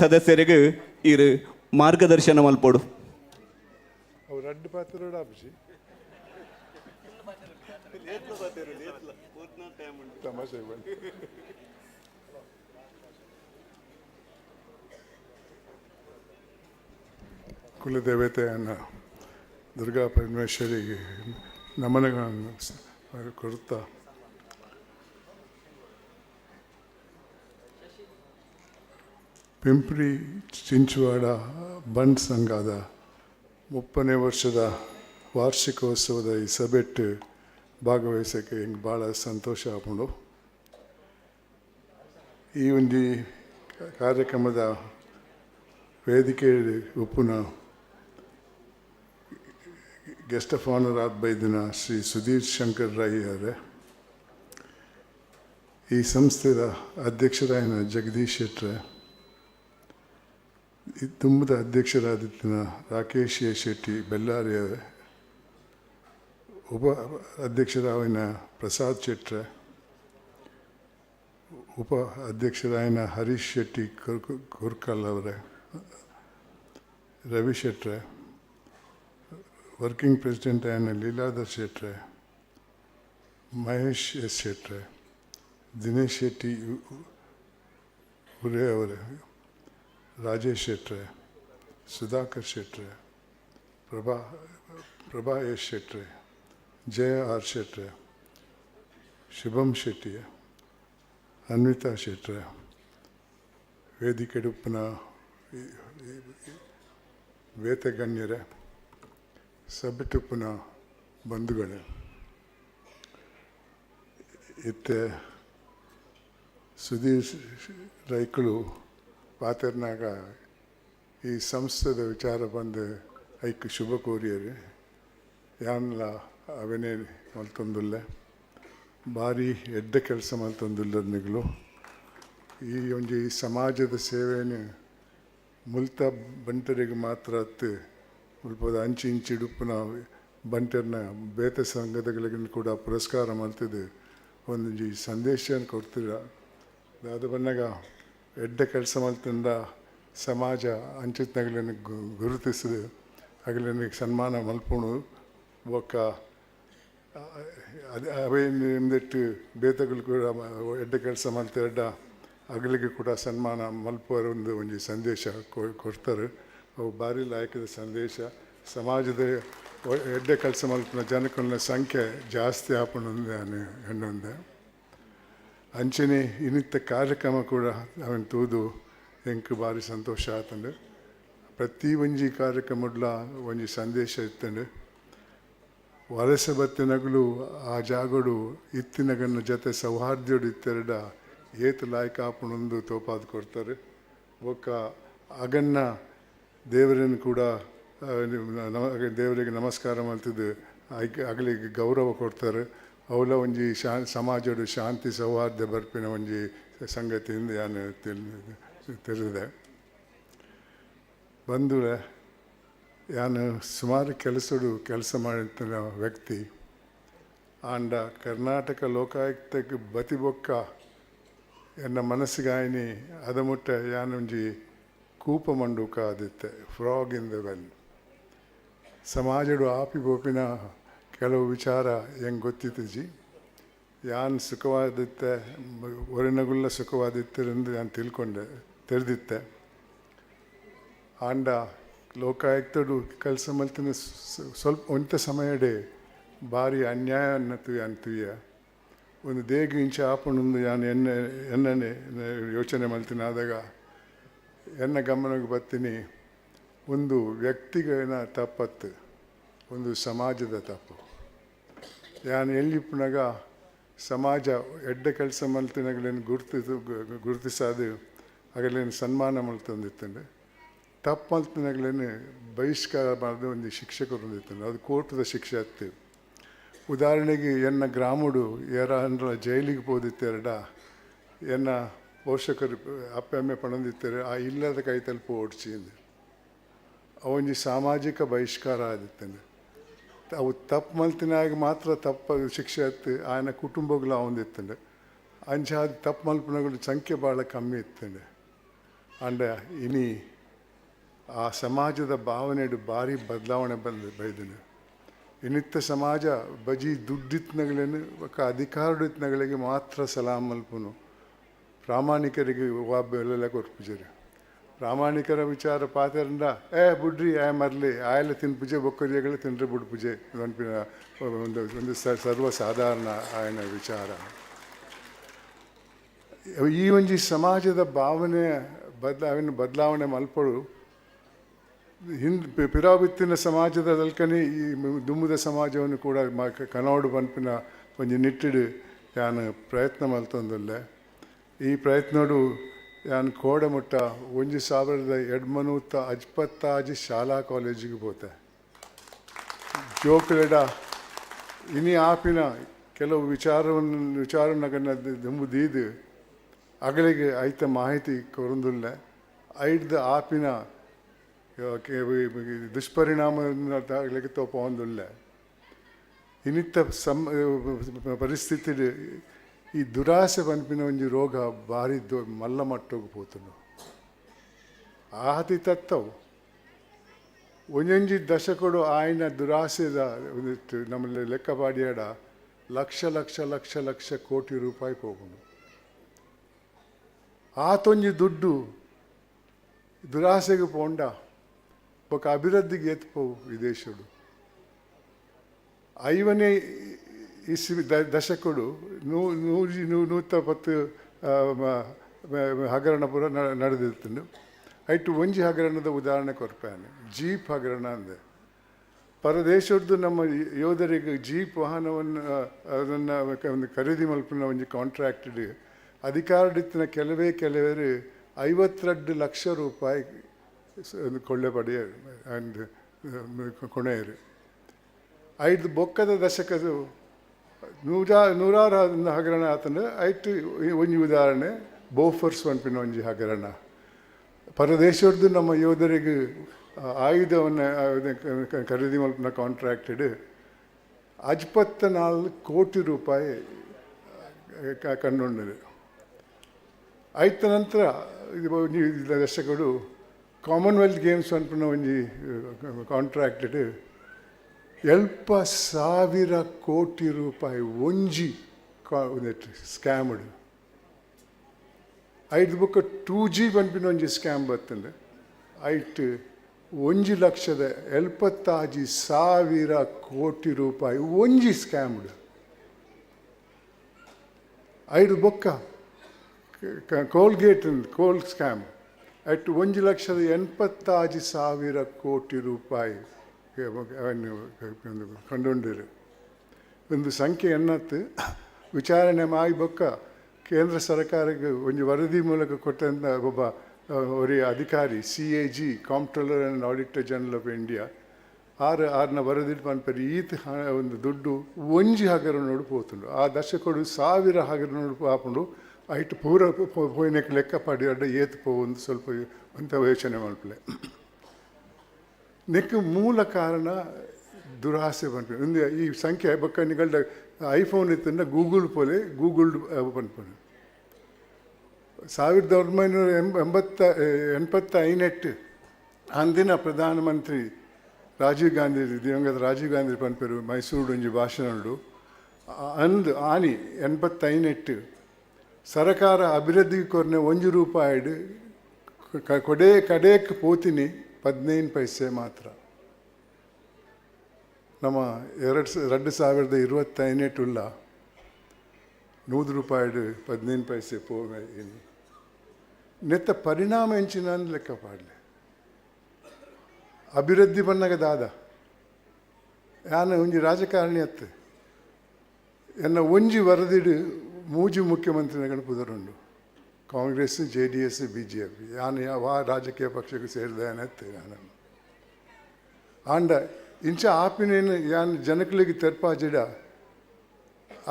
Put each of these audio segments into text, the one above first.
ಸದಸ್ಯರಿಗೆ ಇರು ಮಾರ್ಗದರ್ಶನ ಮಲ್ಪಡು. ಅವ್ರು ಅಡ್ಡ ಪಾತ್ರ ಆಪಿಸಿ ತಮಾಷೆ ಬಂದು ಕುಲದೇವತೆಯನ್ನು ದುರ್ಗಾ ಪರಮೇಶ್ವರಿಗೆ ನಮನಗಳನ್ನು ಕೊಡುತ್ತಾ ಪಿಂಪ್ರಿ ಚಿಂಚವಾಡ ಬಂಡ್ ಸಂಘದ 30ನೇ ವರ್ಷದ ವಾರ್ಷಿಕೋತ್ಸವದ ಈ ಸಭೆಟ್ಟು ಭಾಗವಹಿಸೋಕ್ಕೆ ಹಿಂಗೆ ಭಾಳ ಸಂತೋಷ ಆಗ್ಬೋದು. ಈ ಒಂದು ಕಾರ್ಯಕ್ರಮದ ವೇದಿಕೆ ಉಪ್ಪುನ ಗೆಸ್ಟ್ ಆಫ್ ಆನರ್ ಆದ ಬೈದಿನ ಶ್ರೀ ಸುಧೀರ್ ಶಂಕರ್ ರೈ ಅವರೇ, ಈ ಸಂಸ್ಥೆಯ ಅಧ್ಯಕ್ಷರಾಯನ ಜಗದೀಶ್ ಶೆಟ್ಟರೆ, ಈ ತುಂಬದ ಅಧ್ಯಕ್ಷರಾದಿತ್ತಿನ ರಾಕೇಶ್ ಎ ಶೆಟ್ಟಿ ಬೆಲ್ಲಾರಿ ಅವರೇ, ಉಪ ಅಧ್ಯಕ್ಷರಾಯನ ಪ್ರಸಾದ್ ಶೆಟ್ರೆ, ಉಪ ಅಧ್ಯಕ್ಷರಾಯನ ಹರೀಶ್ ಶೆಟ್ಟಿ ಕುರ್ಕಲ್ ಅವರೇ, ರವಿ ಶೆಟ್ರೆ, ವರ್ಕಿಂಗ್ ಪ್ರೆಸಿಡೆಂಟ್ ಆಯನ ಲೀಲಾಧರ್ ಶೆಟ್ರೆ, ಮಹೇಶ್ ಎಸ್ ಶೆಟ್ರೆ, ದಿನೇಶ್ ಶೆಟ್ಟಿ ಉರೇ ಅವರೇ, ರಾಜೇಶ್ ಶೆಟ್ರೆ, ಸುಧಾಕರ್ ಶೆಟ್ರೆ, ಪ್ರಭಾ ಎಸ್ ಶೆಟ್ರೆ, ಜಯ ಆರ್ ಶೆಟ್ರೆ, ಶುಭಂ ಶೆಟ್ಟಿ, ಅನ್ವಿತಾ ಶೆಟ್ರೆ, ವೇದಿಕೆಡುಪ್ಪನ ವೇತಗಣ್ಯರೇ, ಸಭೆಟುಪ್ಪನ ಬಂಧುಗಳೇ, ಇತ್ತೆ ಸುಧೀರ್ ರೈಕಳು ಪಾತೆರ್ನಾಗ ಈ ಸಂಸ್ಥೆದ ವಿಚಾರ ಬಂದು ಐಕ್ ಶುಭ ಕೋರಿಯರು ಯಾನ್ಲ ಅವನೇ ಮಲ್ತೊಂದುಲ್ಲೆ ಭಾರಿ ಎಡ್ಡ ಕೆಲಸ ಮಲ್ತೊಂದುಲ್ಲದ ನಿಗಳು ಈ ಒಂಜಿ ಸಮಾಜದ ಸೇವೆಯನ್ನು ಮುಲ್ತ ಬಂಟರಿಗೆ ಮಾತ್ರ ಹತ್ತು ಮುಲ್ಪದ ಅಂಚಿ ಇಂಚಿಡುಪ್ಪುನ ಬಂಟರ್ನ ಬೇತೆ ಸಂಘದಗಳಿಗೆ ಕೂಡ ಪುರಸ್ಕಾರ ಮಲ್ತಿದ್ದು ಒಂದು ಸಂದೇಶ ಕೊಡ್ತೀರ. ಅದು ಬಂದಾಗ ಎಡ್ಡ ಕೆಲಸ ಮಲ್ತಿಂದ ಸಮಾಜ ಅಂಚಿತನಗಳನ್ನು ಗುರುತಿಸಿದು ಅಗಲಿನಿಗೆ ಸನ್ಮಾನ ಮಲ್ಪುಣು ಒಕ್ಕ ಅದು ಅವೇ ನಿಮ್ದಿಟ್ಟು ಬೇತಗಳು ಕೂಡ ಎಡ್ಡ ಕೆಲಸ ಮಲ್ತಿರಡ್ಡ ಅಗಲಿಗೆ ಕೂಡ ಸನ್ಮಾನ ಮಲ್ಪುವರ ಒಂದು ಸಂದೇಶ ಕೊಡ್ತಾರೆ. ಅವು ಭಾರಿ ಲಾಯಕದ ಸಂದೇಶ. ಸಮಾಜದ ಎಡ್ಡ ಕೆಲಸ ಮಲ್ಪಿನ ಜನಗಳ ಸಂಖ್ಯೆ ಜಾಸ್ತಿ ಆಪಣೊಂದೆ ಹೆಣ್ಣೊಂದೆ ಅಂಚನೆ ಇನ್ನಿತ್ತ ಕಾರ್ಯಕ್ರಮ ಕೂಡ ಅವನು ತೂದು ಎಂಕ್ ಭಾರಿ ಸಂತೋಷ ಆತಂಡು. ಪ್ರತಿ ಒಂಜಿ ಕಾರ್ಯಕ್ರಮಡ್ಲ ಒಂಜಿ ಸಂದೇಶ ಇತ್ತಂಡು. ವಲಸೆ ಬತ್ತಿನಗಳು ಆ ಜಾಗಡು ಇತ್ತಿನಗನ್ನ ಜೊತೆ ಸೌಹಾರ್ದೋಡು ಇತ್ತೆರಡ ಏತು ಲಾಯಕ ಆಪಣೊಂದು ತೋಪಾದು ಕೊಡ್ತಾರೆ. ಒಕ್ಕ ಅಗನ್ನ ದೇವರನ್ನು ಕೂಡ ದೇವರಿಗೆ ನಮಸ್ಕಾರ ಮಾಡ್ತಿದ್ದು ಅಗಲಿಗೆ ಗೌರವ ಕೊಡ್ತಾರೆ. ಅವಳ ಒಂಜಿ ಸಮಾಜದ ಶಾಂತಿ ಸೌಹಾರ್ದ ಬರ್ಪಿನ ಒಂಜಿ ಸಂಗತಿಯಿಂದ ನಾನು ತಿಳಿದೆ. ಬಂಧುಳೆ, ನಾನು ಸುಮಾರು ಕೆಲಸ ಮಾಡಿದ ವ್ಯಕ್ತಿ ಆಂಡ ಕರ್ನಾಟಕ ಲೋಕಾಯುಕ್ತಕ್ಕೆ ಬತಿಬೊಕ್ಕ ಎನ್ನ ಮನಸ್ಸಿಗಾಯಿನಿ ಅದಮುಟ್ಟ ಯಾನೊಂಜಿ ಕೂಪ ಮಂಡೂಕ ಆದಿತ್ತೆ, ಫ್ರಾಗ್ ಇನ್ ದ ವೆಲ್. ಸಮಾಜಡು ಆಪಿ ಬೋಪಿನ ಕೆಲವು ವಿಚಾರ ಹೆಂಗೆ ಗೊತ್ತಿತ್ತು ಯಾನ್ ಸುಖವಾದಿತ್ತೆ ಒರಿನಗುಲ್ಲ ಸುಖವಾದಿತ್ತರೆಂದು ನಾನು ತಿಳಿದಿತ್ತೆ. ಆಂಡ ಲೋಕಾಯುಕ್ತಡು ಕೆಲಸ ಮಲ್ತಿನ ಸ್ವಲ್ಪ ಒಂಥ ಸಮಯಡೆ ಭಾರಿ ಅನ್ಯಾಯ ಅಂತುಯ್ಯ ಒಂದು ದೇಗ ಇಂಚ ಆಪಣೊಂದು ನಾನು ಎನ್ನನೆ ಯೋಚನೆ ಮಲ್ತೀನಿ. ಆದಾಗ ಎನ್ನ ಗಮನಕ್ಕೆ ಬರ್ತೀನಿ, ಒಂದು ವ್ಯಕ್ತಿಗಳ ತಪ್ಪತ್ತು, ಒಂದು ಸಮಾಜದ ತಪ್ಪು. ನಾನು ಎಲ್ಲಿಪ್ಪನಾಗ ಸಮಾಜ ಎಡ್ಡ ಕೆಲಸ ಮಲ್ತಿನಗಳೇನು ಗುರುತಿಸೋದು ಆಗಲೇನು ಸನ್ಮಾನ ಮಲ್ತಂದಿತ್ತಂಡೆ, ತಪ್ಪು ಮಲ್ತಿನಗಳೇನು ಬಹಿಷ್ಕಾರ ಮಾಡಿದ ಒಂದು ಶಿಕ್ಷಕರು ಹೊಂದಿತ್ತಂಡೆ, ಅದು ಕೋರ್ಟದ ಶಿಕ್ಷೆ ಹತ್ತು. ಉದಾಹರಣೆಗೆ ಎನ್ನ ಗ್ರಾಮಡು ಯಾರ ಜೈಲಿಗೆ ಹೋದಿತ್ತೆರಡ ಎನ್ನ ಪೋಷಕರು ಅಪ್ಪೆಮ್ಮೆ ಪಣಂದಿತ್ತಾರೆ ಆ ಇಲ್ಲದ ಕೈ ತಲುಪು ಓಡಿಸಿಂದು ಅವೊಂಜಿ ಸಾಮಾಜಿಕ ಬಹಿಷ್ಕಾರ ಆದಿತ್ತಂಡೆ. ಅವು ತಪ್ಪು ಮಲ್ತಿನಾಗ ಮಾತ್ರ ತಪ್ಪು ಶಿಕ್ಷೆ ಹತ್ತು ಆಯನ ಕುಟುಂಬಗಳು ಅವಂದಿತ್ತಂಡೆ. ಅಂಚಾದ ತಪ್ಪು ಮಲ್ಪನಗಳ ಸಂಖ್ಯೆ ಭಾಳ ಕಮ್ಮಿ ಇತ್ತಂಡೆ. ಅಂಡ ಇನಿ ಆ ಸಮಾಜದ ಭಾವನೆಡು ಭಾರಿ ಬದಲಾವಣೆ ಬೈದನು. ಇನ್ನಿತ್ತ ಸಮಾಜ ಬಜಿ ದುಡ್ಡಿತ್ನಗಳೇನು ಅಧಿಕಾರಡಿತ್ನಗಳಿಗೆ ಮಾತ್ರ ಸಲಾಮ್ ಮಲ್ಪುನು, ಪ್ರಾಮಾಣಿಕರಿಗೆ ಬೆಲೆಲ್ಲ ಕೊರ್ಪುಜರು. ಪ್ರಾಮಾಣಿಕರ ವಿಚಾರ ಪಾತ್ರಂಡ ಬುಡ್ರಿ ಮರಲಿ ಆಯಲ್ಲ ತಿನ್ಪುಜೆ ಬೊಕ್ಕರಿಯಗಳು ತಿಂದ್ರೆ ಬಿಡ್ಪುಜೆ ಅನ್ಪಿನ ಒಂದು ಸರ್ವಸಾಧಾರಣ ಆಯನ ವಿಚಾರ. ಈ ಒಂಜಿ ಸಮಾಜದ ಭಾವನೆ ಬದಲಾವಣೆ ಮಲ್ಪಡು ಪಿರಾಬಿತ್ತಿನ ಸಮಾಜದ ದಲ್ಕನಿ ಈ ದುಮ್ಮದ ಸಮಾಜವನ್ನು ಕೂಡ ಕನೋಡು ಪನ್ಪಿನ ಒಂಜಿ ನಿಟ್ಟಿಡು ಯಾನು ಪ್ರಯತ್ನ ಮಲ್ತೊಂದುಲ್ಲೆ. ಈ ಪ್ರಯತ್ನಡು ಯಾನು ಕೋಡಮುಟ್ಟ 1756 ಶಾಲಾ ಕಾಲೇಜಿಗೆ ಪೋತೆ. ಜೋಕುಲೆಡ ಇನಿ ಆಪಿನ ಕೆಲವು ವಿಚಾರವನ್ನು ದುಂಬುದೀದು ಅಗಳಿಗೆ ಐತ ಮಾಹಿತಿ ಕೊರಂದುಲ್ಲೆ. ಐಡ್ದ ಆಪಿನ ದುಷ್ಪರಿಣಾಮಗಳಿಗೆ ತೋಪೊಂದುಲ್ಲೆ. ಇನ್ನಿತ್ತ ಪರಿಸ್ಥಿತಿ ಈ ದುರಾಸೆ ಪನ್ಪಿನ ಒಂಜಿ ರೋಗ ಭಾರಿ ಮಲ್ಲ ಮಟ್ಟೋಗಿ ಪೋತನು. ಆಹತಿ ತತ್ತವು ಒಂಜೊಂಜಿ ದಶಕಡು ಆಯ್ನ ದುರಾಸೆದ ನಮ್ಮಲ್ಲಿ ಲೆಕ್ಕ ಪಾಡಿಯಾಡ ಲಕ್ಷ ಲಕ್ಷ ಲಕ್ಷ ಲಕ್ಷ ಕೋಟಿ ರೂಪಾಯಿ ಹೋಗುನು. ಆತೊಂಜಿ ದುಡ್ಡು ದುರಾಸೆಗೆ ಪೋಂಡ ఒక అభివృద్ధికి ఎత్తుపోవు ఈ దేశుడు. 5ನೇ ಇಸ್ವಿ ದಶಕಡು 110 ಹಗರಣ ಪೂರ ನಡೆದಿರ್ತಂಡು. ಐಟು ಒಂಜಿ ಹಗರಣದ ಉದಾಹರಣೆ ಕೊರ್ಪಾನೆ, ಜೀಪ್ ಹಗರಣ ಅಂದೆ. ಪರದೇಶದ್ದು ನಮ್ಮ ಯೋಧರಿಗೆ ಜೀಪ್ ವಾಹನವನ್ನು ಅದನ್ನು ಒಂದು ಖರೀದಿ ಮಲ್ಪಿನ ಒಂಜಿ ಕಾಂಟ್ರಾಕ್ಟಡ್ ಅಧಿಕಾರಡಿತ್ತಿನ ಕೆಲವೇ 52 ಲಕ್ಷ ರೂಪಾಯಿ ಕೊಳ್ಳೆ ಪಡೆಯ ಕೊನೆಯರು. 5 ಬೊಕ್ಕದ ದಶಕದ ನೂರಾರು ಹಗರಣ ಆತಂದ್ರೆ ಐಟು ಒಂಜಿ ಉದಾಹರಣೆ ಬೋಫರ್ಸ್ ಪನ್ಪಿನ ಒಂಜಿ ಹಗರಣ. ಪರದೇಶದ್ದು ನಮ್ಮ ಯೋಧರಿಗೆ ಆಯುಧವನ್ನು ಖರೀದಿ ಮಲ್ಪಿನ ಕಾಂಟ್ರಾಕ್ಟೆಡ್ 54 ಕೋಟಿ ರೂಪಾಯಿ ಕಂಡುಂಡರು. ಐತ ನಂತರ ಒಂಜಿ ದಶಕಡು ಕಾಮನ್ವೆಲ್ತ್ ಗೇಮ್ಸ್ ಅನ್ಪುನ ಒಂಜಿ ಕಾಂಟ್ರಾಕ್ಟೆಡ್ 70,000 ಕೋಟಿ ರೂಪಾಯಿ ಒಂಜಿ ಸ್ಕ್ಯಾಮ್ಡ್. 5 ಬುಕ್ಕ 2G ಪನ್ಪಿನ ಒಂಜಿ ಸ್ಕ್ಯಾಮ್ ಬರ್ತಂಡೆ. ಐಟ್ 1,76,000 ಕೋಟಿ ರೂಪಾಯಿ ಒಂಜಿ ಸ್ಕ್ಯಾಮ್ಡ್. 5 ಬೊಕ್ಕ ಕೋಲ್ಗೇಟ್ ಕೋಲ್ ಸ್ಕ್ಯಾಮ್ ಅಟ್ 1,80,000 ಕೋಟಿ ರೂಪಾಯಿ ಕಂಡುಂಡಿರು. ಒಂದು ಸಂಖ್ಯೆ ಎನ್ನತ್ತು ವಿಚಾರಣೆ ಮಾಡಿ ಬೊಕ್ಕ ಕೇಂದ್ರ ಸರ್ಕಾರಕ್ಕೆ ಒಂದು ವರದಿ ಮೂಲಕ ಕೊಟ್ಟಂಥ ಒಬ್ಬ ಅವರ ಅಧಿಕಾರಿ CAG comptroller and auditor general of India ಆರ್ನ ವರದಿ ಪನ್ಪರಿ ಈತ ಒಂದು ದುಡ್ಡು ಒಂಜಿ ಹಗರ ನೋಡು ಪೋತುಂಡು. ಆ ದಶಕಡು 1000 ಹಗರ ನೋಡು ಹಾಕೊಂಡು ಐಟು ಪೂರ ಪೋಯಿನಕ್ಕೆ ಲೆಕ್ಕ ಪಾಡಿ ಅಡ್ಡ ಏತು ಪೋವೊಂದು ಸ್ವಲ್ಪ ಅಂತ ಯೋಚನೆ ಮಾಡ್ಪಲೆ. ನೆಕ್ ಮೂಲ ಕಾರಣ ದುರಾಸೆ ಪನ್ಪೆ. ಒಂದು ಈ ಸಂಖ್ಯೆ ಬೊಕ್ಕ ನಿಗಳ್ದ ಐಫೋನ್ ಇತ್ತಂದ್ರೆ ಗೂಗಲ್ ಪೋಲೆ ಗೂಗಲ್ ಪನ್ಪನು 1985 ಅಂದಿನ ಪ್ರಧಾನಮಂತ್ರಿ ರಾಜೀವ್ ಗಾಂಧಿ ದಿವಂಗತ ರಾಜೀವ್ ಗಾಂಧಿ ಪನ್ಪೆರು ಮೈಸೂರು ಒಂಜಿ ಭಾಷಣಡು ಅಂದು ಆನಿ 85 ಸರಕಾರ ಅಭಿವೃದ್ಧಿಗೆ ಕೊರ್ನೆ 1 ರೂಪಾಯಿಡು ಕಡೆಯಕ್ಕೆ ಪೋತಿನಿ 15 ಪೈಸೆ ಮಾತ್ರ. ನಮ್ಮ 2025 100 ರೂಪಾಯಿಡು 15 ಪೈಸೆ ಪೋವೆ ನೆತ್ತ ಪರಿಣಾಮ ಹೆಂಚಿನ ಲೆಕ್ಕ ಪಾಡಲೆ. ಅಭಿವೃದ್ಧಿ ಬನ್ನಗ ದಾದ ಯಾನ ಒಂಜಿ ರಾಜಕಾರಣಿ ಅತ್ತೆ ಎನ್ನ ಒಂಜಿ ವರದಿಡು ಮೂಜಿ ಮುಖ್ಯಮಂತ್ರಿಗಳು ಪುದರುಂಡು. ಕಾಂಗ್ರೆಸ್, JDS, BJP ಯಾನು ಯಾವ ರಾಜಕೀಯ ಪಕ್ಷಕ್ಕೆ ಸೇರಿದೇನತ್ತೆ ನಾನು ಆಂಡ ಇಂಚ ಆಪಿನೇನು ಯಾನು ಜನಕಲಿಗೆ ತೆರ್ಪಾಜಿಡ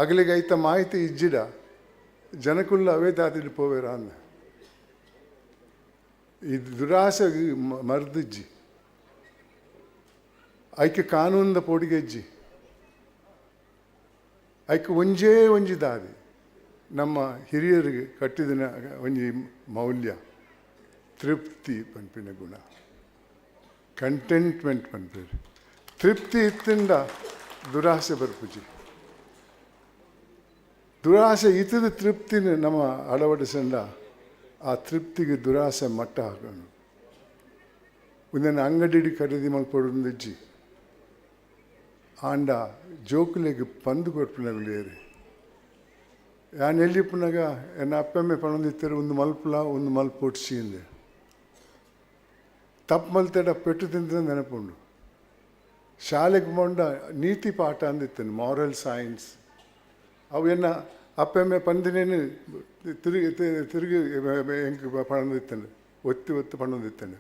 ಅಗಲಿಗೆ ಐತ ಮಾಹಿತಿ ಇಜ್ಜಿಡ ಜನಕುಲ್ಲ ಅವೇ ದಾದಿಡು ಪೋವೇರ ಅಂದ. ಈ ದುರಾಸೆ ಮರ್ದಿಜ್ಜಿ ಐಕೆ ಕಾನೂನದ ಪೋಡಿಗೆಜ್ಜಿ ಐಕೆ ಒಂಜಿ ದಾದಿ ನಮ್ಮ ಹಿರಿಯರಿಗೆ ಕಟ್ಟಿದಿನ ಒಂಜಿ ಮೌಲ್ಯ ತೃಪ್ತಿ ಪನ್ಪಿನ ಗುಣ, ಕಂಟೆಂಟ್ಮೆಂಟ್ ಪನ್ಪೇರು. ತೃಪ್ತಿ ಇತ್ತಿಂದ ದುರಾಸೆ ಬರ್ಪುಜಿ. ದುರಾಸೆ ಇತ್ತದ ತೃಪ್ತಿನ ನಮ್ಮ ಅಳವಡಿಸಂಡ ಆ ತೃಪ್ತಿಗೆ ದುರಾಸೆ ಮಟ್ಟ ಹಾಕೋಣ. ಒಂದನ್ನು ಅಂಗಡಿ ಖರೀದಿ ಮಲ್ಪೊಂದಿಜ್ಜಿ ಆಂಡ ಜೋಕುಲೆಗೆ ಪಂದು ಕೊಡ್ಪಿನಗುಲೇರಿ ಯಾನ್ ಎಲ್ಲಿಪ್ಪನಾಗ ಎನ್ನ ಅಪ್ಪಮ್ಮೆ ಪಣಂದಿತ್ತಾರೆ ಒಂದು ಮಲ್ಪಲ ಒಂದು ಮಲ್ಪ ಒಟ್ಸಿಂದೆ ತಪ್ಪು ಮಲ್ತೇಡ ಪೆಟ್ಟು ತಿಂದ ನೆನಪುಂಡು. ಶಾಲೆಗೆ ಬಂಡ ನೀತಿ ಪಾಠ ಅಂದಿತ್ತೇನೆ, ಮಾರಲ್ ಸೈನ್ಸ್. ಅವು ಎನ್ನ ಅಪ್ಪಮ್ಮೆ ಪಂದಿನೇನು ತಿರುಗಿ ಹೆಂಗೆ ಪಣಂದಿತ್ತೇನೆ, ಒತ್ತಿ ಪಣಂದಿತ್ತೇನೆ.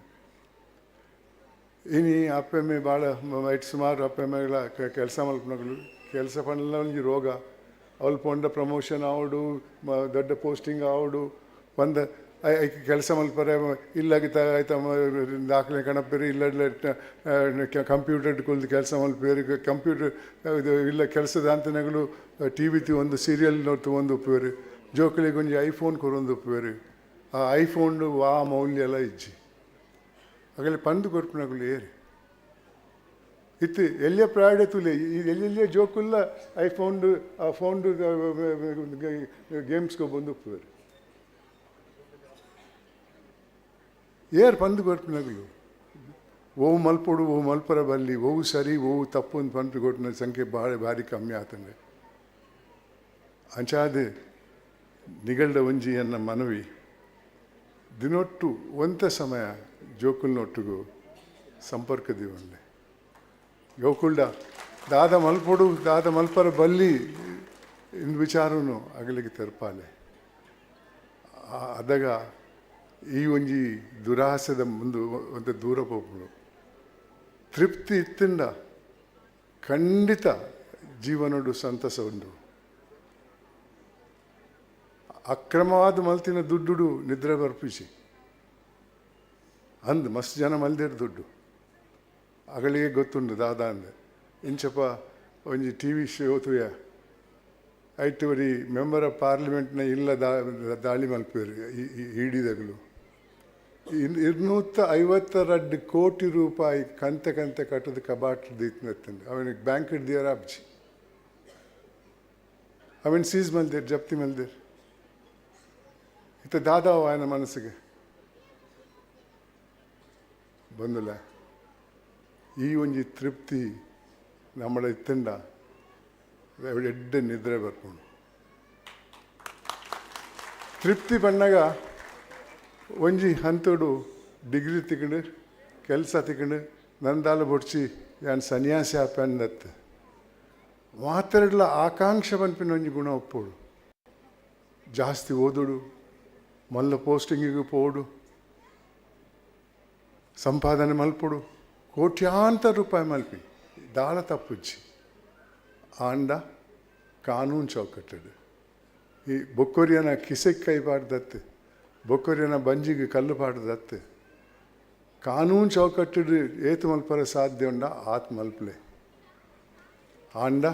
ಇನಿ ಅಪ್ಪಮ್ಮೆ ಭಾಳ ಐಟು ಸುಮಾರು ಅಪ್ಪಮ್ಮೆಗಳ ಕೆಲಸ ಮಲ್ಪನಗಳು ಕೆಲಸ ಪಣಲ್ಲ ಒಂಜಿ ರೋಗ ಅವಳು ಪೊಂಡ ಪ್ರಮೋಷನ್ ಆವಡು ದೊಡ್ಡ ಪೋಸ್ಟಿಂಗ್ ಆವಡು ಒಂದ ಕೆಲಸ ಮಲ್ಪರೆ ಇಲ್ಲಾಗಿತ್ತ ಆಯ್ತ ದಾಖಲೆ ಕಣಪೇರಿ ಇಲ್ಲ ಕಂಪ್ಯೂಟರ್ ಇಟ್ಕೊಳ್ದು ಕೆಲಸ ಮಲ್ಪೇರಿ ಕಂಪ್ಯೂಟರ್ ಇದು ಇಲ್ಲ ಕೆಲಸದ ಅಂತನೆಗಳು ಟಿ ವಿ ಒಂದು ಸೀರಿಯಲ್ ನೋಡ್ತು ಒಂದು ಉಪ್ಪೇರಿ ಜೋಕಲಿಗೆ ಒಂಜಿ ಐಫೋನ್ ಕೊರೊಂದು ಉಪ್ಪೇರಿ. ಆ ಐಫೋನ್ ವಾ ಮೌಲ್ಯ ಎಲ್ಲ ಇಜ್ಜಿ ಆಗಲೇ ಪಂದು ಕೊಡ್ಪಿನಗಳು ಏರಿ ಇತ್ತು ಎಲ್ಲೇ ಪ್ರಾಡೆ ತುಲೆ ಎಲ್ಲೆಲ್ಲೇ ಜೋಕುಲ್ಲ ಐಫೋನ್ಡು ಆ ಫೋನ್ಡು ಗೇಮ್ಸ್ಗೆ ಬಂದು ಉಪ್ಪೇರಿ ಏರ್ ಪಂದು ಕೊಡ್ಪಿನಗಳು. ಓವು ಮಲ್ಪೊಡು ಓವು ಮಲ್ಪರ ಬಲ್ಲಿ ಓವು ಸರಿ ಓವು ತಪ್ಪು ಅಂತ ಪಂಪಿ ಕೊಟ್ಟಿನ ಸಂಖ್ಯೆ ಭಾರಿ ಕಮ್ಮಿ ಆತಂಗೆ. ಅಂಚಾದ ನಿಗಳ್ದ ಒಂಜಿ ಎನ್ನ ಮನವಿ ದಿನೊಟ್ಟು ಒಂತ ಸಮಯ ಜೋಕುಲ್ನೊಟ್ಟಿಗೂ ಸಂಪರ್ಕದೀವನ್ನೆ ಜೋಕುಲ್ಡ ದಾದ ಮಲ್ಪೊಡು ದಾದ ಮಲ್ಪರ ಬಲ್ಲಿ ಇಂದು ವಿಚಾರನು ಅಗಲಿಗೆ ತೆರಪಾಲೆ ಅದಾಗ ಈ ಒಂಜಿ ದುರಾಸದ ಮುಂದೆ ಒಂದು ದೂರ ಹೋಗ್ಬಿಡು. ತೃಪ್ತಿ ಇತ್ತಿಂದ ಖಂಡಿತ ಜೀವನಡು ಸಂತಸ ಉಂಡು. ಅಕ್ರಮವಾದ ಮಲ್ತಿನ ದುಡ್ಡು ನಿದ್ರೆ ಬರ್ಪಿಸಿ ಅಂದು ಮಸ್ತ್ ಜನ ಮಲ್ದಿರು ದುಡ್ಡು ಅಗಳಿಗೆ ಗೊತ್ತುಂಡು ದಾದ ಅಂದೆ ಇಂಚಪ್ಪ ಒಂಜಿ ಟಿ ವಿ ಶೋ ತುಯ ಐಟುವರಿ ಮೆಂಬರ್ ಆಫ್ ಪಾರ್ಲಿಮೆಂಟ್ನ ಇಲ್ಲ ದಾಳಿ ಮಲ್ಪೇರು ಹಿಡಿದಗಳು 252 ಕೋಟಿ ರೂಪಾಯಿ ಕಂತೆ ಕಟ್ಟದ ಕಬಾಟ್ ದೀತ್ನತ್ತಂದು ಅವನಿಗೆ ಬ್ಯಾಂಕ್ ಹಿಡ್ದಿಯಾರ ಅಬ್ಜಿ ಅವನ್ ಸೀಸ್ ಮಲ್ದೇರು ಜಪ್ತಿ ಮಲ್ದೇರು ಇತ್ತ ದಾದಾವ ఆయన ಮನಸ್ಸಿಗೆ ಬಂದಿಲ್ಲ. ಈ ಒಂಜಿ ತೃಪ್ತಿ ನಮ್ಮಳ ಇತ್ತಂಡ ಎಡ್ಡೆ ನಿದ್ರೆ ಬರ್ಕೊಂಡು ತೃಪ್ತಿ ಬಂದಾಗ ಒಂಜಿ ಹಂತೋಡು ಡಿಗ್ರಿ ತಿಕೊಂಡು ಕೆಲಸ ತಿಕೊಂಡು ನಂದಾಲ ಬೊಡ್ಸಿ ಯಾನ್ ಸನ್ಯಾಸಿ ಆಪಂದತ್ತು ಮಾತಾಡಲ ಆಕಾಂಕ್ಷೆ ಪನ್ಪಿನ ಒಂಜಿ ಗುಣ ಒಪ್ಪೋಡು ಜಾಸ್ತಿ ಓದೋಡು ಮಲ್ಲ ಪೋಸ್ಟಿಂಗಿಗೆ ಪೋಡು ಸಂಪಾದನೆ ಮಲ್ಪೊಡು ಕೋಟ್ಯಾಂತರ ರೂಪಾಯಿ ಮಲ್ಪಿ ದಾಳ ತಪ್ಪುಜ್ಜಿ ಆಂಡ ಕಾನೂನು ಚೌಕಟ್ಟಡು ಈ ಬೊಕ್ಕೊರಿಯನ ಕಿಸೆಗೆ ಕೈ ಪಾಡ್ದತ್ತು ಬೊಕ್ಕೊರಿಯನ ಬಂಜಿಗೆ ಕಲ್ಲು ಪಾಡ್ದತ್ತು ಕಾನೂನು ಚೌಕಟ್ಟಡು ಏತು ಮಲ್ಪರ ಸಾಧ್ಯ ಉಂಡ ಆತ್ ಮಲ್ಪಲೆ ಆಂಡ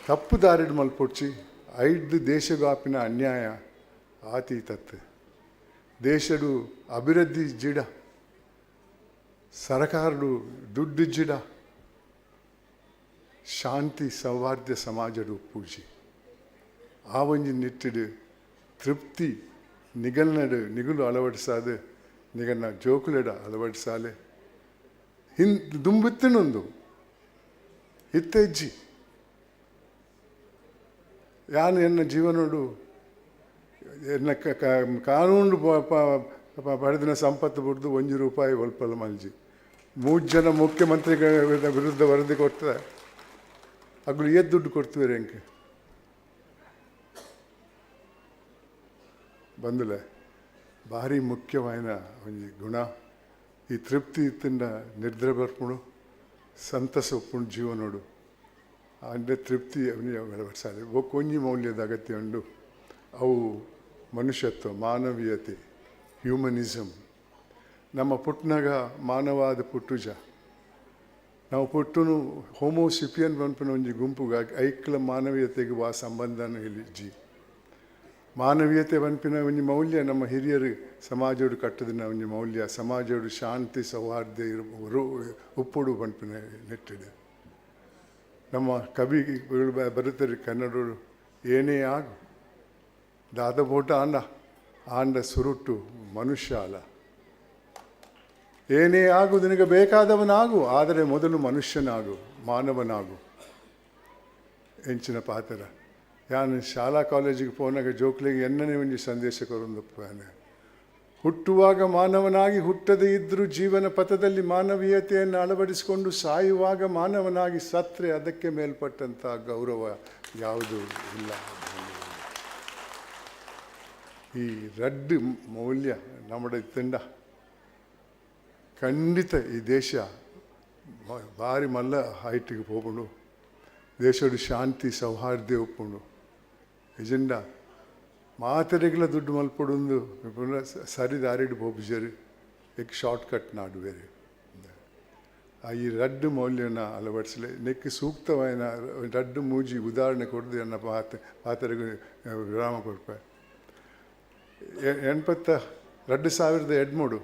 ತಪ್ಪು ದಾರಿಡು ಮಲ್ಪೊಡ್ಚಿ ಐದು ದೇಶಗಾಪಿನ ಅನ್ಯಾಯ ಆತೀತತ್ತು ದೇಶಡು ಅಭಿವೃದ್ಧಿ ಜಿಡ ಸರಕಾರಡು ದುಡ್ಡು ಜಿಡ ಶಾಂತಿ ಸೌಹಾರ್ದ ಸಮಾಜಡು ಪೂಜಿ ಆ ಒಂಜಿ ನಿಟ್ಟಿಡು ತೃಪ್ತಿ ನಿಗಲು ಅಳವಡಿಸಾದು ನಿಗನ್ನ ಜೋಕುಲೆಡ ಅಳವಡಿಸಾಲೆ ದುಂಬಿತ್ತಿನೊಂದು ಇತ್ತೆಜ್ಜಿ ಯಾನು ಎನ್ನ ಜೀವನೋಡು ಎನ್ನ ಕಾನೂನು ಪಡೆದಿನ ಸಂಪತ್ತು ಬಿಡ್ದು ₹1 ಒಲ್ಪಲ ಮಲ್ಜಿ 3 ಜನ ಮುಖ್ಯಮಂತ್ರಿಗಳ ವಿರುದ್ಧ ವರದಿ ಕೊಡ್ತಾರೆ ಅಗಳು ಏತ್ ದುಡ್ಡು ಕೊಡ್ತೀವಿ ಹೆಂಗೆ ಬಂದಿಲ್ಲ. ಭಾರಿ ಮುಖ್ಯವಾದ ಒಂಜಿ ಗುಣ ಈ ತೃಪ್ತಿ ಇತ್ತಿಂದ ನಿದ್ರೆ ಬರ್ಪುಣು ಸಂತಸ ಒಪ್ಪುಣು ಜೀವನೋಡು ಅಂದರೆ ತೃಪ್ತಿ ಅಳವಡಿಸಾಲೆ ಒಂಜಿ ಮೌಲ್ಯದ ಅಗತ್ಯ ಉಂಡು. ಅವು ಮನುಷ್ಯತ್ವ ಮಾನವೀಯತೆ ಹ್ಯೂಮನಿಸಮ್. ನಮ್ಮ ಪುಟ್ನಾಗ ಮಾನವಾದ ಪುಟ್ಟುಜ ನಾವು ಪುಟ್ಟನು ಹೋಮೋಸಿಪಿಯನ್ ಪನ್ಪನ ಒಂಜಿ ಗುಂಪುಗ ಐಕ್ಲ ಮಾನವೀಯತೆಗೆ ವಾ ಸಂಬಂಧನ ಹೇಳಿಜ್ಜಿ ಮಾನವೀಯತೆ ಪನ್ಪಿನ ಒಂಜಿ ಮೌಲ್ಯ ನಮ್ಮ ಹಿರಿಯರು ಸಮಾಜೋಡು ಕಟ್ಟದಿನ ಒಂಜಿ ಮೌಲ್ಯ ಸಮಾಜೋಡು ಶಾಂತಿ ಸೌಹಾರ್ದ ಉಪ್ಪುಡು ಪನ್ಪಿನ ನೆಟ್ಟಿದೆ ನಮ್ಮ ಕವಿ ಬರುತ್ತಾರೆ ಕನ್ನಡರು ಏನೇ ಆಗು ದಾದ ಬೋಟ ಆಂಡ ಸುರುಟ್ಟು ಮನುಷ್ಯ ಅಲ್ಲ ಏನೇ ಆಗು ನಿನಗೆ ಬೇಕಾದವನಾಗು ಆದರೆ ಮೊದಲು ಮನುಷ್ಯನಾಗು ಮಾನವನಾಗು ಎಂಚಿನ ಪಾತ್ರ ಯಾನು ಶಾಲಾ ಕಾಲೇಜಿಗೆ ಪೋನಾಗ ಜೋಕ್ಲಿಗೆ ಎನ್ನನೇ ಒಂಜಿ ಸಂದೇಶ ಕೊರೊಂದಪ್ಪನೆ ಹುಟ್ಟುವಾಗ ಮಾನವನಾಗಿ ಹುಟ್ಟದೇ ಇದ್ದರೂ ಜೀವನ ಪಥದಲ್ಲಿ ಮಾನವೀಯತೆಯನ್ನು ಅಳವಡಿಸಿಕೊಂಡು ಸಾಯುವಾಗ ಮಾನವನಾಗಿ ಸತ್ರೆ ಅದಕ್ಕೆ ಮೇಲ್ಪಟ್ಟಂಥ ಗೌರವ ಯಾವುದೂ ಇಲ್ಲ. ಈ ರಡ್ಡು ಮೌಲ್ಯ നമ്മുടെ ತಿಂಡ ಖಂಡಿತ ಈ ದೇಶ ಭಾರಿ ಮಲ್ಲ ಹೈಟಿಗೆ ಹೋಗ್ಕೊಂಡು ದೇಶದ ಶಾಂತಿ ಸೌಹಾರ್ದ ಒಪ್ಪುಂಡು ಎಜೆಂಡ ಮಾತರೆಗಳ ದುಡ್ಡು ಮಲ್ಪಡೊಂದು ಸರಿ ದಾರಿಡು ಬೋಬಿಜರು ಏಕ್ ಶಾರ್ಟ್ ಕಟ್ ನಾಡು ಬೇರೆ ಈ ರಡ್ಡು ಮೌಲ್ಯನ ಅಳವಡಿಸಲಿ ನೆಕ್ಕೆ ಸೂಕ್ತವಾದ ರಡ್ಡು ಮೂಜಿ ಉದಾಹರಣೆ ಕೊಡದು ಅನ್ನ ಪಾತ್ರೆಗೆ ವಿರಾಮ ಕೊಡ್ಪೆ 2002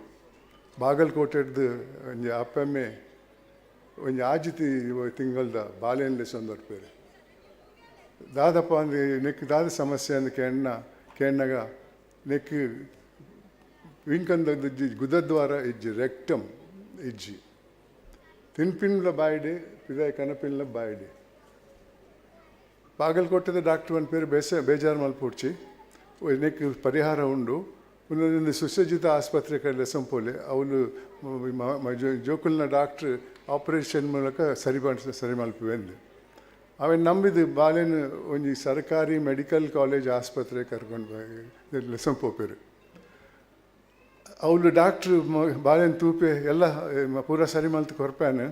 ಬಾಗಲಕೋಟೆದು ಒಂಜಿ ಅಪ್ಪಮ್ಮೆ ಒಂಜಿ ಆಜಿತಿ ತಿಂಗಳದ ಬಾಲೆನ್ಲೆ ಸೊಂದರ್ಪೇರು ದಾದಪ್ಪ ಅಂದ್ರೆ ನೆಕ್ ದಾದ ಸಮಸ್ಯೆ ಅಂದ್ ಕೇಣ್ಣಗ ನೆಕ್ ವಿಂಕಂದದ್ದು ಗುದದ್ವಾರ ಇಜ್ಜಿ ರೆಕ್ಟಮ್ ಇಜ್ಜಿ ತಿನ್ಪಿನ್ಲ ಬಾಯಿಡೆ ಪಿದಾಯ ಕನಪಿನ್ಲ ಬಾಯಿಡೆ ಬಾಗಲಕೋಟೆದ ಡಾಕ್ಟರ್ ಒಂದು ಪೇರು ಬೇಜಾರು ಮಲ್ಪುಡ್ಚಿ ನೆಕ್ ಪರಿಹಾರ ಉಂಡು ಒಂದು ಸುಸಜ್ಜಿತ ಆಸ್ಪತ್ರೆ ಕಡೆ ಸಂಪೋಲೆ ಅವನು ಜೋಕುಲ್ನ ಡಾಕ್ಟ್ರ್ ಆಪರೇಷನ್ ಮೂಲಕ ಸರಿ ಮಲ್ಪುವೆಂದು ಅವೇನು ನಂಬಿದ್ದು ಬಾಲೆನು ಒಂಜಿ ಸರ್ಕಾರಿ ಮೆಡಿಕಲ್ ಕಾಲೇಜ್ ಆಸ್ಪತ್ರೆ ಕರ್ಕೊಂಡು ಸಂಪೋಪೇರು ಅವಳು ಡಾಕ್ಟ್ರು ಬಾಲೆನ್ ತೂಪೆ ಎಲ್ಲ ಪೂರ ಸರಿ ಮಲ್ತು ಕೊರ್ಪಾನು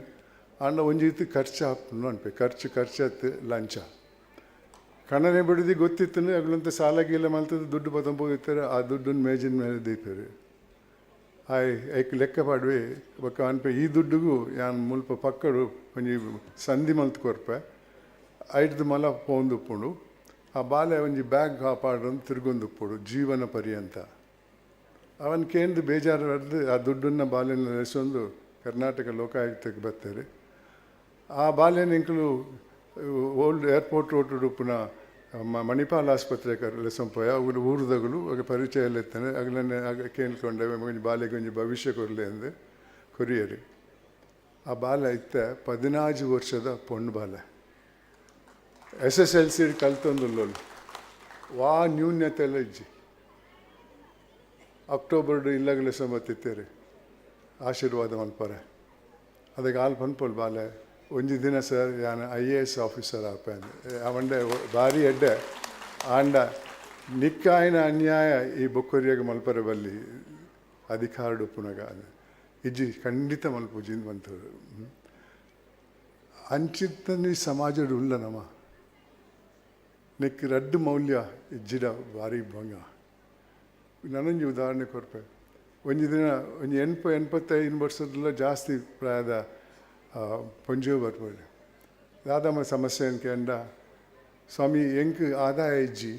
ಅಣ್ಣ ಒಂಜಿತ್ತು ಖರ್ಚು ಹಾಕ್ನು ಅನ್ಪೆ ಖರ್ಚತ್ತು ಲಂಚ ಕಣ್ಣನೆ ಬಿಡದಿ ಗೊತ್ತಿತ್ತು ಅಗಳಂತ ಸಾಲ ಗೀಲ ಮಲ್ತದ್ದು ದುಡ್ಡು ಬತ್ತಂಬೋದಿರ್ತಾರೆ ಆ ದುಡ್ಡನ್ನು ಮೇಜಿನ ಮೇಲೆ ದೀತಾರೆ ಐಕ್ ಲೆಕ್ಕ ಪಾಡ್ವೆ ಬಕ್ಕ ಅನ್ಪೆ ಈ ದುಡ್ಡುಗೂ ಯಾನ್ ಮುಲ್ಪ ಪಕ್ಕಡು ಒಂಜಿ ಸಂಧಿ ಮಲ್ತು ಕೊರ್ಪೆ ಐದು ಮಲ ಪೋಂದುಪ್ಪುಂಡು ಆ ಬಾಲೆ ಒಂಜಿ ಬ್ಯಾಗ್ ಕಾಪಾಡೊಂದು ತಿರ್ಗೊಂದುಪ್ಪುಡು ಜೀವನ ಪರ್ಯಂತ ಅವನ್ ಕೇಂದ್ರ ಬೇಜಾರು ಬರೆದು ಆ ದುಡ್ಡನ್ನು ಬಾಲೆನ ನೆಲೆಸೊಂದು ಕರ್ನಾಟಕ ಲೋಕಾಯುಕ್ತಕ್ಕೆ ಬರ್ತಾರೆ ಆ ಬಾಲೆನ ಇಂಕಲು ಓಲ್ಡ್ ಏರ್ಪೋರ್ಟ್ ರೋಡ್ ಉಪ್ಪುನ ಮಣಿಪಾಲ್ ಆಸ್ಪತ್ರೆ ಲೆಸಂಪೋಯ ಅವು ಊರ್ದಗಳು ಪರಿಚಯ ಎಲ್ಲ ಇರ್ತಾನೆ ಅಗ್ಲನ್ನೇ ಕೇಳ್ಕೊಂಡೆ ಒಂಜಿ ಬಾಲೆಗೆ ಒಂಜಿ ಭವಿಷ್ಯ ಕೊರಲೆ ಅಂದು ಕೊರಿಯರು ಆ ಬಾಲ ಇತ್ತ 14 ವರ್ಷದ ಪೊಣ್ಣು ಬಾಲ SSLC ಕಲ್ತೊಂದುಲ್ಲೋಳು ವಾ ನ್ಯೂನ್ಯತೆ ಎಲ್ಲ ಇಜ್ಜಿ ಅಕ್ಟೋಬರ್ ಇಲ್ಲಗಲೇ ಸಂಬತ್ತಿತ್ತೇರಿ ಆಶೀರ್ವಾದ ಮಲ್ಪರೆ ಅದಕ್ಕೆ ಆಲ್ ಪನ್ಪೋಲ್ ಬಾಲೆ ಒಂಜಿ ದಿನ ಸರ್ ಯಾನು IAS ಆಫೀಸರ್ ಆಪೇನು ಅವಂಡೆ ಭಾರಿ ಎಡ್ಡೆ ಆಂಡ ನಿಕ್ಕಾಯಿನ ಅನ್ಯಾಯ ಈ ಬೊಕ್ಕೊರಿಯಾಗ ಮಲ್ಪರೆ ಬಲ್ಲಿ ಅಧಿಕಾರಡು ಪುನಗ ಇಜ್ಜಿ ಖಂಡಿತ ಮಲ್ಪುಜಿಂದ ಬಂತರು ಅಂಚಿತ್ತಂದು ಸಮಾಜಡು ಉಲ್ಲ ನಮ್ಮ ನೆಕ್ ರಡ್ಡು ಮೌಲ್ಯ ಇಜ್ಜಿಡ ಭಾರಿ ಭಂಗ ನನಂಜಿ ಉದಾಹರಣೆ ಕೊರ್ಪೆ ಒಂಜಿ ದಿನ ಒಂಜಿ 85 ವರ್ಷದಲ್ಲ ಜಾಸ್ತಿ ಪ್ರಾಯದ ಪಂಜು ಬರ್ಬೋದು ದಾದಮ್ಮ ಸಮಸ್ಯೆ ಅನ್ಕಂಡ ಸ್ವಾಮಿ ಎಂಕ್ ಆದಾಯ ಇಜ್ಜಿ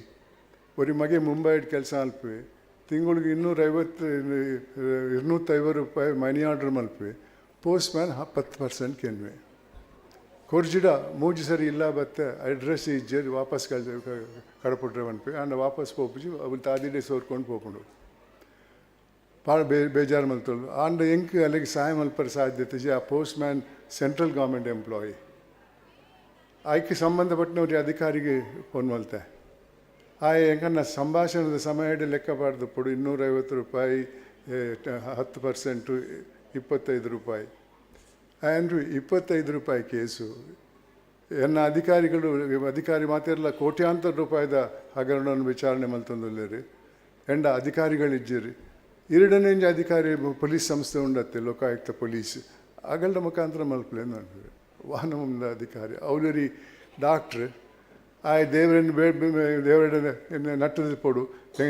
ಒರಿ ಮಗೆ ಮುಂಬೈಡ್ ಕೆಲಸ ಅಲ್ಪೆ ತಿಂಗಳಿಗೆ 250 ರೂಪಾಯಿ ಮನಿ ಆರ್ಡ್ರ್ ಮಲ್ಪೆ ಪೋಸ್ಟ್ ಮ್ಯಾನ್ 10% ಕೆನ್ವೆ ಕೊರ್ಜಿಡ ಮೂಜಿ ಸರಿ ಇಲ್ಲ ಬತ್ತೆ ಅಡ್ರೆಸ್ ಇಜ್ಜೆ ವಾಪಸ್ ಕಡಪುಟ್ರೆ ಮನ್ಪೆ ಅಂಡ ವಾಪಸ್ ಪೋಪುಜಿ ಅವಳು ತಾದಿಡೆ ಸೋರ್ಕೊಂಡು ಪೋಪುಂಡು ಭಾಳ ಬೇಜಾರು ಮಲ್ತೋಳು ಆಂಡ ಎಂಕ್ ಅಲ್ಲಿಗೆ ಸಹಾಯ ಮಲ್ಪರ ಸಾಧ್ಯತೆ ಆ post man central government employee ಆಯ್ಕೆ ಸಂಬಂಧಪಟ್ಟನವ್ರಿಗೆ ಅಧಿಕಾರಿಗೆ ಫೋನ್ ಮಲ್ತೆ ಎಂಕನ್ನ ಸಂಭಾಷಣದ ಸಮಯ ಲೆಕ್ಕ ಬಾರ್ದು ಪುಡು 250 ರೂಪಾಯಿ 10% 25 ರೂಪಾಯಿ ಆ್ಯಂಡ್ರು 25 ರೂಪಾಯಿ ಕೇಸು ಎನ್ನ ಅಧಿಕಾರಿ ಮಾತಿರಲ್ಲ ಕೋಟ್ಯಾಂತರ ರೂಪಾಯಿದ ಹಗರಣವನ್ನು ವಿಚಾರಣೆ ಮಲ್ತೊಂದುಲ್ಲೇರಿ ಎಂಡ ಅಧಿಕಾರಿಗಳಿಜ್ಜಿರಿ ಎರಡನೇ ಅಧಿಕಾರಿ ಪೊಲೀಸ್ ಸಂಸ್ಥೆ ಉಂಡತ್ತೆ ಲೋಕಾಯುಕ್ತ ಪೊಲೀಸ್ ಅಗಲ್ಡ ಮುಖಾಂತರ ಮಲ್ಪಲೇನು ಅಂತಾರೆ ವಾಹನ ಮುಂದ ಅಧಿಕಾರಿ ಅವಳರಿ ಡಾಕ್ಟ್ರ್ ದೇವರ ನಟ್ಟದ ಪೋಡು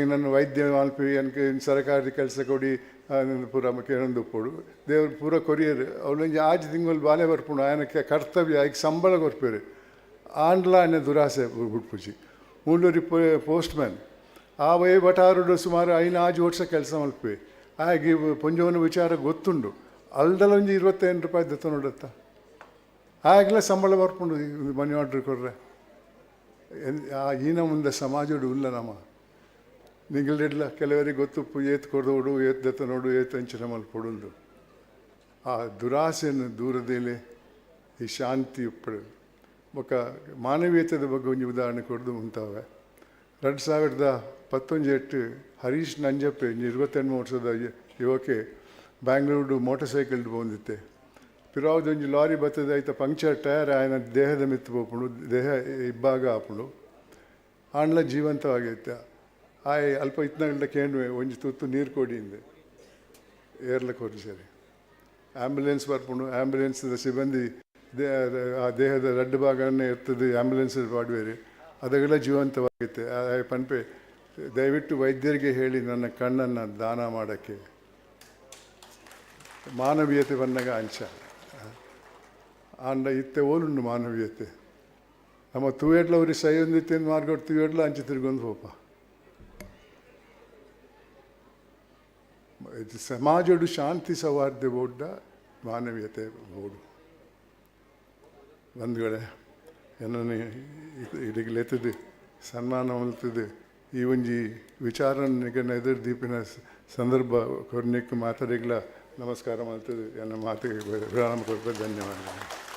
ನನ್ನ ವೈದ್ಯ ಮಲ್ಪಿ ಎನ್ಗೆ ಸರಕಾರಿ ಕೆಲಸ ಕೊಡಿ ಪೂರ ಕೇಳೊಂದು ಪೋಡು ದೇವ್ರ ಪೂರ ಕೊರಿಯರ್ ಅವಳಂಜಿ ಆಜ್ ತಿಂಗಳು ಬಾಲೆ ಬರ್ಪುಂಡು ಆಯನಕ್ಕೆ ಕರ್ತವ್ಯ ಆಯ್ಕೆ ಸಂಬಳ ಕೊರ್ಪೇರು ಆಂಡ್ಲ ಅನ್ನೋ ದುರಾಸೆ ಬಿಟ್ಪುಜಿ ಮೂಳೂರಿ ಪೋಸ್ಟ್ ಮ್ಯಾನ್ ಆ ವಹಿವಾಟಾರು ಸುಮಾರು 5 ವರ್ಷ ಕೆಲಸ ಮಲ್ಪೆ ಹಾಗೆ ಪೊಂಜವನ ವಿಚಾರ ಗೊತ್ತುಂಡು ಅಲ್ದಲ್ಲೊಂದು 25 ರೂಪಾಯಿ ದತ್ತ ನೋಡತ್ತ ಆಗಲೇ ಸಂಬಳ ಬರ್ಕೊಂಡು ಮನಿ ಆರ್ಡ್ರ್ ಕೊಡ್ರೆ ಆ ಈನ ಮುಂದೆ ಸಮಾಜಡು ಇಲ್ಲ ನಮ್ಮ ನಿಂಗಲ್ಡಿಡ್ಲ ಕೆಲವರಿಗೆ ಗೊತ್ತು ಏತ್ ಕೊಡೋಡು ಏತ್ ದತ್ತ ನೋಡು ಏತ್ ಅಂಚಿನ ಮಲ್ಪೊಡುಂದು ಆ ದುರಾಸೆಯನ್ನು ದೂರದಲ್ಲಿ ಈ ಶಾಂತಿ ಉಪ್ಪಡು ಬೊಕ್ಕ ಮಾನವೀಯತೆದ ಬಗ್ಗೆ ಒಂದು ಉದಾಹರಣೆ ಕೊಡೋದು ಮುಂತಾವೆ 2018 ಹರೀಶ್ ನಂಜಪ್ಪೆ 28 ವರ್ಷದ ಯುವಕೆ ಬ್ಯಾಂಗ್ಳೂರು ಮೋಟರ್ ಸೈಕಲ್ ಬಂದಿತ್ತೆ ಪಿರಾವುದೊಂದು ಲಾರಿ ಬರ್ತದೆ ಆಯ್ತು ಪಂಕ್ಚರ್ ಟಯರ್ ఆయన ದೇಹದ ಮಿತ್ತು ಹೋಗ್ಕೊಂಡು ದೇಹ ಇಬ್ಬಾಗ ಹಾಕೊಂಡು ಆಂಡ್ಲ ಜೀವಂತವಾಗೈತೆ ಅಲ್ಪ ಇತ್ನಗಂಡ ಕೇಂದ್ರ ಒಂಜಿ ತುತ್ತು ನೀರು ಕೊಡಿಂದೆ ಏರ್ಲಕ್ಕೆ ಹೋಗಿ ಸರಿ ಆ್ಯಂಬುಲೆನ್ಸ್ ಬರ್ಕೊಂಡು ಆ್ಯಂಬುಲೆನ್ಸ್ದ ಸಿಬ್ಬಂದಿ ಆ ದೇಹದ ರಡ್ಡು ಭಾಗನೇ ಇರ್ತದೆ ಆ್ಯಂಬುಲೆನ್ಸ್ ಮಾಡುವೇರಿ ಅದೆಲ್ಲ ಜೀವಂತವಾಗುತ್ತೆ ಪನ್ಪೆ ದಯವಿಟ್ಟು ವೈದ್ಯರಿಗೆ ಹೇಳಿ ನನ್ನ ಕಣ್ಣನ್ನು ದಾನ ಮಾಡೋಕ್ಕೆ ಮಾನವೀಯತೆ ಬಂದಾಗ ಅಂಚ ಆಂಡ ಇತ್ತೆ ಓಲುಂಡು ಮಾನವೀಯತೆ ನಮ್ಮ ತೂಯೆಡ್ಲ ಅವ್ರಿಗೆ ಸೈ ಹೊಂದಿತ್ತೆ ಮಾರ್ಗೊಟ್ಟು ತೂಯೆಡ್ಲ ಅಂಚೆ ತಿರ್ಗೊಂದು ಹೋಪ ಇದು ಸಮಾಜಡು ಶಾಂತಿ ಸೌಹಾರ್ದ ಬೋಡ್ಡ ಮಾನವೀಯತೆ ಬೋಡು ಬಂಧುಗಳೇ ಎನ್ನನ್ನು ಇಡಗಲೆತ್ತದು ಸನ್ಮಾನ ಮಲ್ತದು ಈ ಒಂಜಿ ವಿಚಾರ ನಿಗನ ಎದುರು ದೀಪಿನ ಸಂದರ್ಭ ಕೊರ್ನಿಕ್ಕೆ ಮಾತಾಡಿಗ್ಲ ನಮಸ್ಕಾರ ಮಲ್ತದು ಎನ್ನ ಮಾತಿಗೆ ವಿರಾಮ ಕೊಡ್ಬೇಕು ಧನ್ಯವಾದ